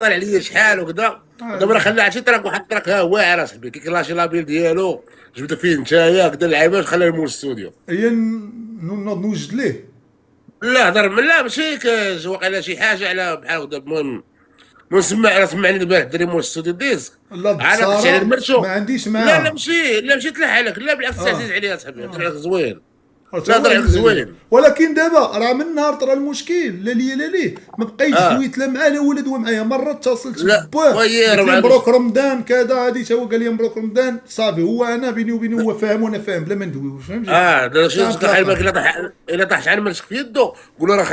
طالع ليا شحال وكذا. دابا راه خلى عرفتي تراك واحد التراك ها واعر اصاحبي كيكلاشي لابيل ديالو جبدو فيه نتايا كدا اللعيبات خلاه يمول الاستوديو. هي نوض نوجد ليه. لا هضر لا ماشي واقيلا شي حاجه على بحال هكذا. المهم نسمع سمعني البارح الدري مول الاستوديو ديسك لا عرفتش على بصراحه المرشو. ما عنديش لا لا معاها. ماشي لا ماشي تلح عليك لا بالعكس عزيز عليا صاحبي هضر عليك زوين. حتى لا هو هضر عليك عزيز عليا، زوين. ولكن دابا راه من نهار طرا المشكل لا ليا لا ليه ما بقيتش اه دويت لا معاه لا ولا دوا معايا. مره اتصلت لا باه قلت وير لي مع مبروك رمضان كذا هادي تا هو قال لي مبروك رمضان صافي. هو انا بيني وبينه هو فاهم وانا فاهم بلا ما ندويو فهمتي. اه دا شي خايل بالك تنتلاقاو. الا طاح شحال من في يده قول له راه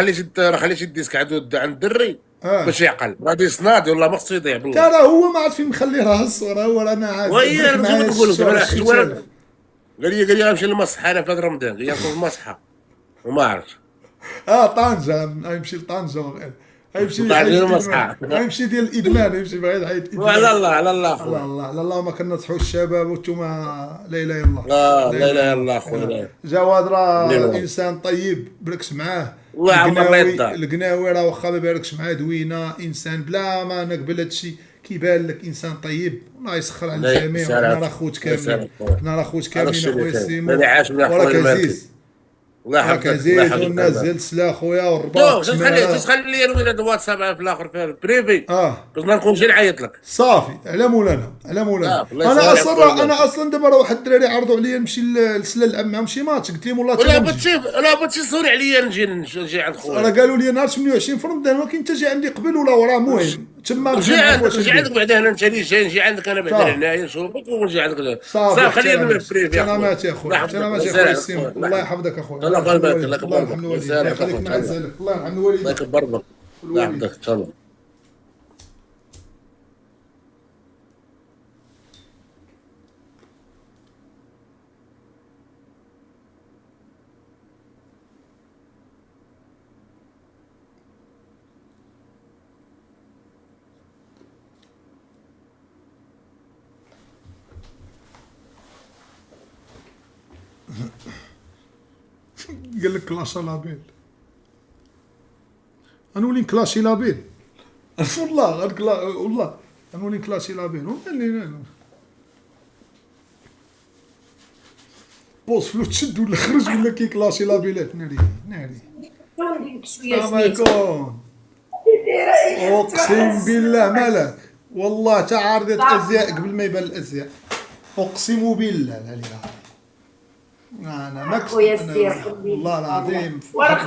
خليتي الديسك عند الدري باش يعقل غادي يصناد والله ما خصو يضيع بالله. ترى هو ما عرف فين مخلي راسو راه هو رانا عاد وهي برك انا زعما معايا نقول لك الشهر دابا شي حلوه. تالف. قال لي غنمشي للمصحه انا في هذا رمضان قال لي نكون في المصحه وما عرفتش. طنجة غيمشي لطنجة غيمشي طلع يحيد لي الادمان المصحه. غيمشي ديال الادمان غيمشي باغي يحيد وعلى الادمان. الله على الله الله خويا. الله لا اللهم كنصحوا الشباب وانتم لا اله الا الله. لا لا لا اله الا اله الا الله. الله خويا. جواد راه لا انسان طيب بركس معاه. الله يعمر الله يدار. القناوي راه واخا ما باركش معاه دوينه انسان بلا ما نقبل هادشي كيبان لك انسان طيب. الله يسخر على لا الجميع وحنا يسالك راه خوت لا كاملين. يسالك خويا. حنا راه خوت هذا كاملين الشيء اللي اخويا كاين السيمو. ماني عاش من وراك اخويا المالكي. عزيز. الله راك يحفظك الله عزيز يحفظك والناس بابا. ديال السلاح خويا والرباط شوف تما. تخلي لي روينه الواتساب في الاخر في البريفي اه باش ما نكونش نعيط لك. صافي على مولانا على مولانا. الله انا يسهل على خويا اصلا المالكي. انا اصلا دابا راه واحد الدراري عرضوا عليا نمشي لسلا نلعب معاهم شي ماتش قلت لهم والله حتى ولا ما نجي. بغيتي لا بغيتي صوري عليا نجي عند راه خويا. قالوا لي نهار 28 في رمضان ولكن انت جي عندي قبل ولا وراه المهم تما نجي نمشي نعرف عندك واش نجي عندك ندير. بعدا هنا انت اللي جاي نجي عندك انا بعدا صافي هنايا نشوفك ونجي عندك. صافي صافي خلينا من احترامات البريفي يا خويا. احترامات يا الله خويا يحفظك احترامات الله يا يسهل خويا عليك السيمو. خويا الله الله يحفظك. يحفظك اخويا الله الله يرحم يبارك الوالدين الله الله يكبر يرحم بك الله الوالدين يسهل الله عليك يخليك اخويا ان مع شاء الله. الزلك الله يرحم الله الوالدين يكبر بك الله والوالدين. يحفظك ان شاء الله. قال لك كلاشا لابيل غنولي نكلاشي لابيل. والله والله غنولي نكلاشي لابيل بوس فلوس تشد ولا خرج ولا كيكلاشي لابيلات ناري ناري. السلام عليكم. اقسم بالله مالك والله تا عارضة ازياء قبل ما يبان الازياء. اقسم بالله العلي العظيم انا ما كنت خويا السير والله العظيم.